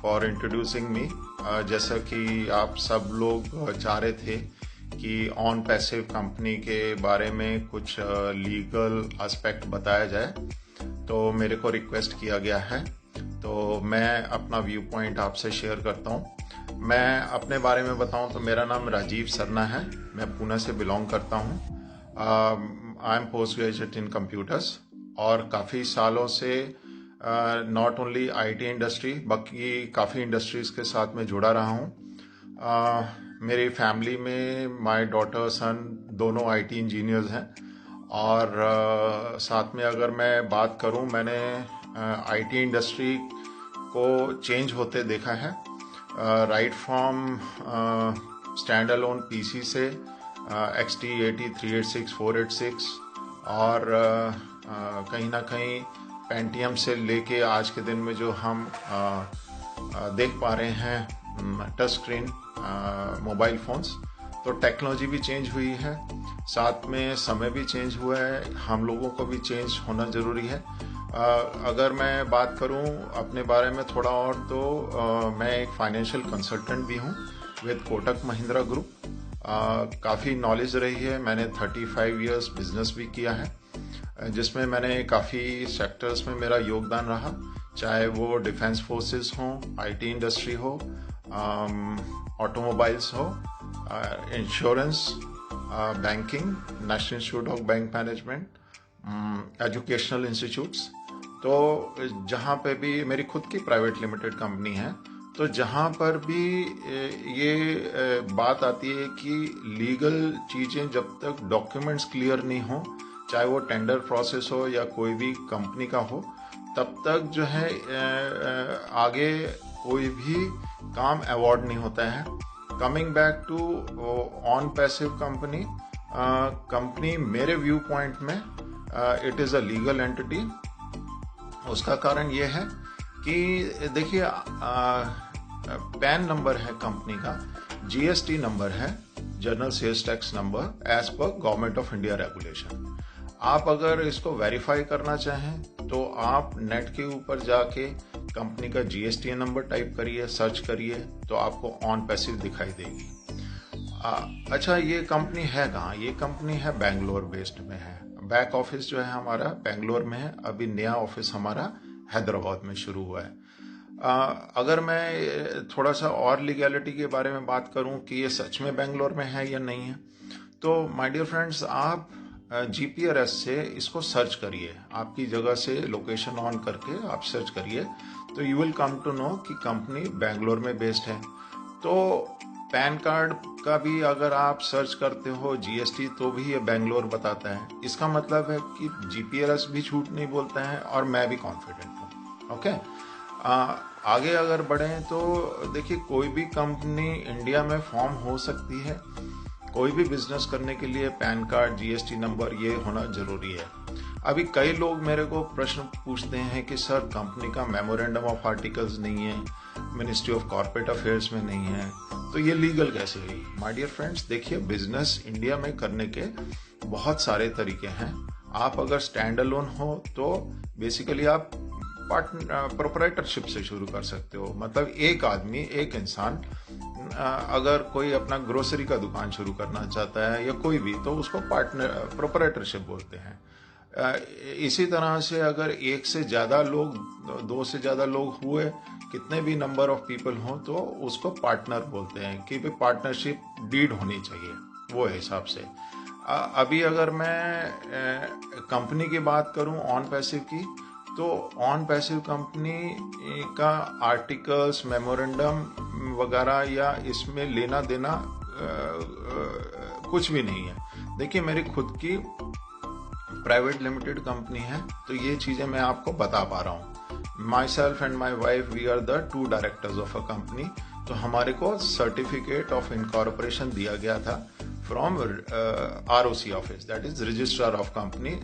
For introducing me. जैसा कि आप सब लोग चाह रहे थे कि ऑन पैसिव कंपनी के बारे में कुछ लीगल एस्पेक्ट बताया जाए, तो मेरे को रिक्वेस्ट किया गया है, तो मैं अपना व्यू पॉइंट आपसे शेयर करता हूँ। मैं अपने बारे में बताऊँ तो मेरा नाम राजीव सरना है, मैं पुणे से बिलोंग करता हूँ। I am post graduate in computers और काफ़ी सालों से नॉट ओनली आईटी इंडस्ट्री बाकी काफ़ी इंडस्ट्रीज के साथ में जुड़ा रहा हूँ। मेरी फैमिली में माय डॉटर सन दोनों आईटी इंजीनियर्स हैं और साथ में अगर मैं बात करूं, मैंने आईटी इंडस्ट्री को चेंज होते देखा है, right from stand alone PC से XT80 386 486 और कहीं ना कहीं पेंटियम से लेके आज के दिन में जो हम देख पा रहे हैं टच स्क्रीन मोबाइल फोन्स, तो टेक्नोलॉजी भी चेंज हुई है, साथ में समय भी चेंज हुआ है, हम लोगों को भी चेंज होना ज़रूरी है। अगर मैं बात करूं अपने बारे में थोड़ा और, तो मैं एक फाइनेंशियल कंसल्टेंट भी हूं विद कोटक महिंद्रा ग्रुप। काफ़ी नॉलेज रही है, मैंने 35 इयर्स बिजनेस भी किया है, जिसमें मैंने काफ़ी सेक्टर्स में मेरा योगदान रहा, चाहे वो डिफेंस फोर्सेस हो, आईटी इंडस्ट्री हो, ऑटोमोबाइल्स हो, insurance, banking, national institute of bank management, educational institutes. तो जहाँ पे भी मेरी खुद की प्राइवेट लिमिटेड कंपनी है, तो जहाँ पर भी ये बात आती है कि लीगल चीज़ें जब तक डॉक्यूमेंट्स क्लियर नहीं हो, चाहे वो टेंडर प्रोसेस हो या कोई भी कंपनी का हो, तब तक जो है आगे कोई भी काम अवॉर्ड नहीं होता है। Coming back to on passive company, company मेरे व्यू पॉइंट में it is a legal entity. उसका कारण ये है कि देखिए, पैन नंबर है कंपनी का, जीएसटी नंबर है, general sales tax number, as per government of India regulation. आप अगर इसको वेरीफाई करना चाहें तो आप नेट के ऊपर जाके कंपनी का जीएसटी नंबर टाइप करिए, सर्च करिए, तो आपको ऑन पैसिव दिखाई देगी। अच्छा, ये कंपनी है कहाँ? ये कंपनी है बेंगलोर बेस्ड में है। बैक ऑफिस जो है हमारा बेंगलोर में है, अभी नया ऑफिस हमारा हैदराबाद में शुरू हुआ है। अगर मैं थोड़ा सा और लीगैलिटी के बारे में बात करूं कि ये सच में बेंगलोर में है या नहीं है, तो माय डियर फ्रेंड्स, आप जीपीआरएस से इसको सर्च करिए, आपकी जगह से लोकेशन ऑन करके आप सर्च करिए, तो you will come to know कि कंपनी बेंगलोर में बेस्ड है। तो पैन कार्ड का भी अगर आप सर्च करते हो जीएसटी, तो भी ये बेंगलोर बताता है। इसका मतलब है कि जीपीआरएस भी झूठ नहीं बोलता है और मैं भी कॉन्फिडेंट हूँ। ओके, आगे अगर बढ़ें तो देखिए, कोई भी कंपनी इंडिया में फॉर्म हो सकती है। कोई भी बिजनेस करने के लिए पैन कार्ड, जीएसटी नंबर ये होना जरूरी है। अभी कई लोग मेरे को प्रश्न पूछते हैं कि सर, कंपनी का मेमोरेंडम ऑफ आर्टिकल्स नहीं है, मिनिस्ट्री ऑफ कॉर्पोरेट अफेयर्स में नहीं है, तो ये लीगल कैसे हुई? माय डियर फ्रेंड्स, देखिए, बिजनेस इंडिया में करने के बहुत सारे तरीके हैं। आप अगर स्टैंड अलोन हो तो बेसिकली आप प्रोप्राइटरशिप से शुरू कर सकते हो। मतलब एक आदमी, एक इंसान अगर कोई अपना ग्रोसरी का दुकान शुरू करना चाहता है या कोई भी, तो उसको प्रोप्राइटरशिप बोलते हैं। इसी तरह से अगर एक से ज़्यादा लोग, दो से ज़्यादा लोग हुए, कितने भी नंबर ऑफ पीपल हो, तो उसको पार्टनर बोलते हैं कि भाई पार्टनरशिप डीड होनी चाहिए, वो हिसाब से। अभी अगर मैं कंपनी की बात करूं ऑन पैसिव की, तो ऑन पैसिव कंपनी का आर्टिकल्स, मेमोरेंडम वगैरह या इसमें लेना देना कुछ भी नहीं है। देखिए, मेरी खुद की प्राइवेट लिमिटेड कंपनी है, तो ये चीज़ें मैं आपको बता पा रहा हूँ। Myself and my wife, we are the 2 directors of a company. तो हमारे को सर्टिफिकेट ऑफ इनकॉर्पोरेशन दिया गया था from ROC office, that is registrar of company.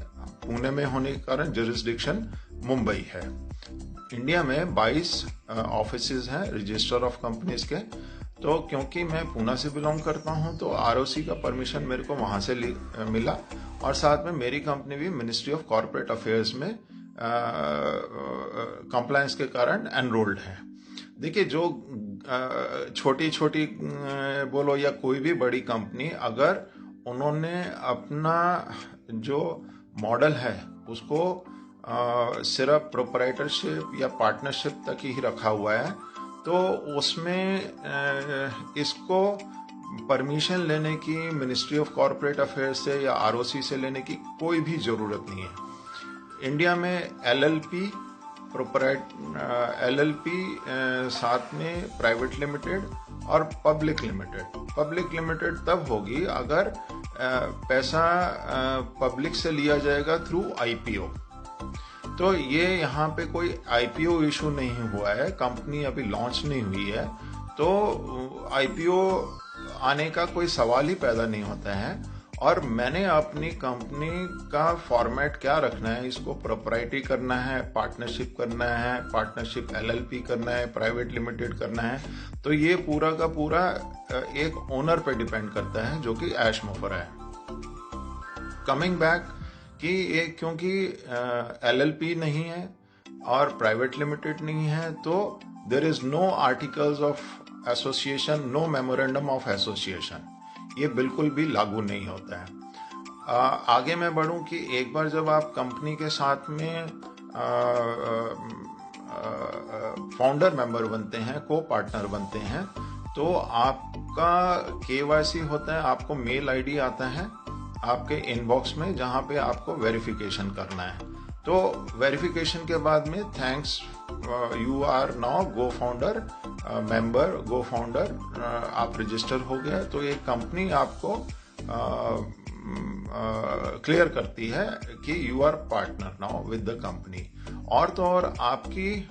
Pune में होने के कारण जुरिस्डिक्शन मुंबई है। इंडिया में 22 ऑफिसेज हैं रजिस्टर ऑफ कंपनीज के। तो क्योंकि मैं पुणे से बिलोंग करता हूं, तो ROC का परमिशन मेरे को वहां से मिला, और साथ में मेरी कंपनी भी मिनिस्ट्री ऑफ कॉर्पोरेट अफेयर्स में कंप्लायंस के कारण एनरोल्ड है। देखिए, जो छोटी छोटी बोलो या कोई भी बड़ी कंपनी, अगर उन्होंने अपना जो मॉडल है उसको सिर्फ प्रोप्राइटरशिप या पार्टनरशिप तक ही रखा हुआ है, तो उसमें इसको परमिशन लेने की मिनिस्ट्री ऑफ कॉरपोरेट अफेयर्स से या आरओसी से लेने की कोई भी ज़रूरत नहीं है। इंडिया में एलएलपी साथ में प्राइवेट लिमिटेड और पब्लिक लिमिटेड तब होगी अगर पैसा पब्लिक से लिया जाएगा थ्रू आईपीओ। तो ये यहाँ पे कोई आईपीओ इशू नहीं हुआ है, कंपनी अभी लॉन्च नहीं हुई है, तो आईपीओ आने का कोई सवाल ही पैदा नहीं होता है। और मैंने अपनी कंपनी का फॉर्मेट क्या रखना है, इसको प्रोप्राइटरी करना है, पार्टनरशिप करना है, पार्टनरशिप एलएलपी करना है, प्राइवेट लिमिटेड करना है, तो ये पूरा का पूरा एक ओनर पे डिपेंड करता है जो कि ऐश मुफर है। कमिंग बैक कि ये क्योंकि एलएलपी नहीं है और प्राइवेट लिमिटेड नहीं है, तो there is no articles of association, no memorandum of association, ये बिल्कुल भी लागू नहीं होता है। आगे मैं बढ़ूं कि एक बार जब आप कंपनी के साथ में फाउंडर मेंबर बनते हैं, को पार्टनर बनते हैं, तो आपका केवाईसी होता है, आपको मेल आईडी आता है आपके इनबॉक्स में जहां पे आपको वेरिफिकेशन करना है। तो वेरिफिकेशन के बाद में thanks you are now cofounder member, cofounder आप रजिस्टर हो गए, तो ये कंपनी आपको क्लियर करती है कि you are partner now with the company. और तो और आपकी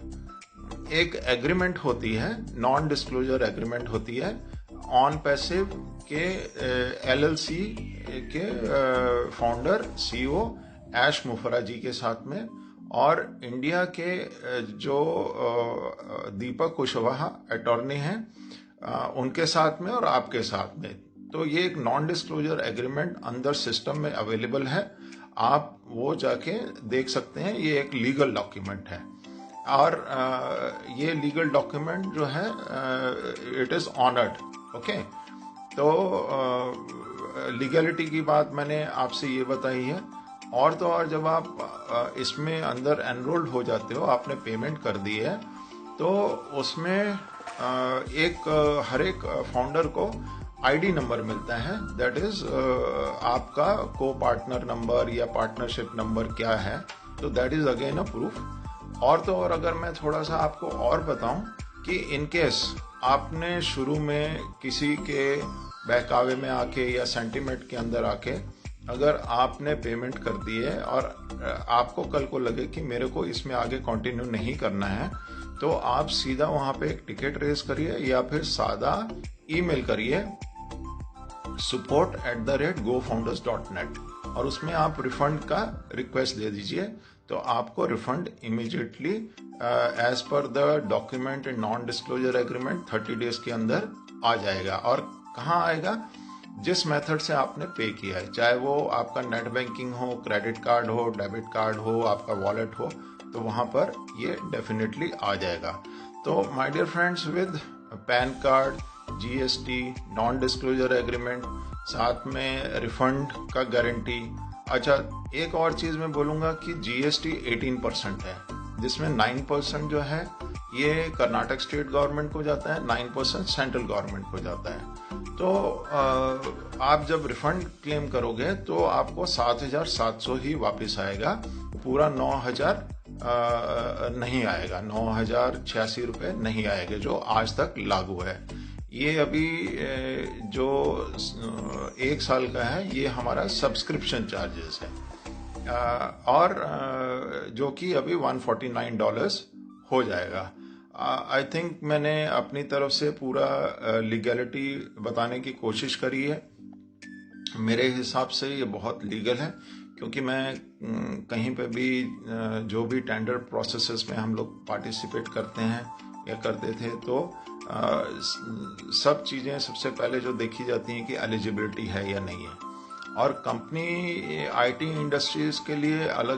एक एग्रीमेंट होती है, नॉन डिस्क्लोजर एग्रीमेंट होती है ऑन पैसिव के एलएलसी के फाउंडर सीईओ ऐश मुफरा जी के साथ में, और इंडिया के जो दीपक कुशवाहा अटॉर्नी हैं उनके साथ में और आपके साथ में। तो ये एक नॉन डिस्क्लोजर एग्रीमेंट अंदर सिस्टम में अवेलेबल है, आप वो जाके देख सकते हैं, ये एक लीगल डॉक्यूमेंट है। और ये लीगल डॉक्यूमेंट जो है इट इज ऑनर्ड, ओके। तो लीगलिटी की बात मैंने आपसे ये बताई है। और तो और जब आप इसमें अंदर एनरोल्ड हो जाते हो, आपने पेमेंट कर दी है, तो उसमें हर एक फाउंडर को आईडी नंबर मिलता है, दैट इज आपका को पार्टनर नंबर या पार्टनरशिप नंबर क्या है, तो that is again a proof. और तो और अगर मैं थोड़ा सा आपको और बताऊं कि इनकेस आपने शुरू में किसी के बहकावे में आके या सेंटीमेंट के अंदर आके अगर आपने पेमेंट कर दी है और आपको कल को लगे कि मेरे को इसमें आगे कंटिन्यू नहीं करना है, तो आप सीधा वहां पे एक टिकट रेज करिए या फिर सादा ईमेल करिए support@gofounders.net और उसमें आप रिफंड का रिक्वेस्ट दे दीजिए, तो आपको refund immediately as per the document and non disclosure agreement 30 days के अंदर आ जाएगा। और कहाँ आएगा? जिस मेथड से आपने पे किया है, चाहे वो आपका नेट बैंकिंग हो, क्रेडिट कार्ड हो, डेबिट कार्ड हो, आपका वॉलेट हो, तो वहां पर ये डेफिनेटली आ जाएगा। तो my dear friends, with PAN card, GST, non disclosure agreement, साथ में रिफंड का गारंटी। अच्छा, एक और चीज मैं बोलूंगा कि जीएसटी 18% है, जिसमें 9% जो है ये कर्नाटक स्टेट गवर्नमेंट को जाता है, 9% सेंट्रल गवर्नमेंट को जाता है। तो आप जब रिफंड क्लेम करोगे तो आपको 7,700 ही वापस आएगा, पूरा 9,000 नहीं आएगा, 9,086 रुपये नहीं आएगा जो आज तक लागू है। ये अभी जो 1 साल का है, ये हमारा सब्सक्रिप्शन चार्जेस है, और जो कि अभी $149 हो जाएगा। आई थिंक मैंने अपनी तरफ से पूरा लीगलिटी बताने की कोशिश करी है। मेरे हिसाब से ये बहुत लीगल है, क्योंकि मैं कहीं पे भी जो भी टेंडर प्रोसेसेस में हम लोग पार्टिसिपेट करते हैं या करते थे, तो सब चीज़ें सबसे पहले जो देखी जाती हैं कि एलिजिबिलिटी है या नहीं है। और कंपनी आईटी इंडस्ट्रीज के लिए अलग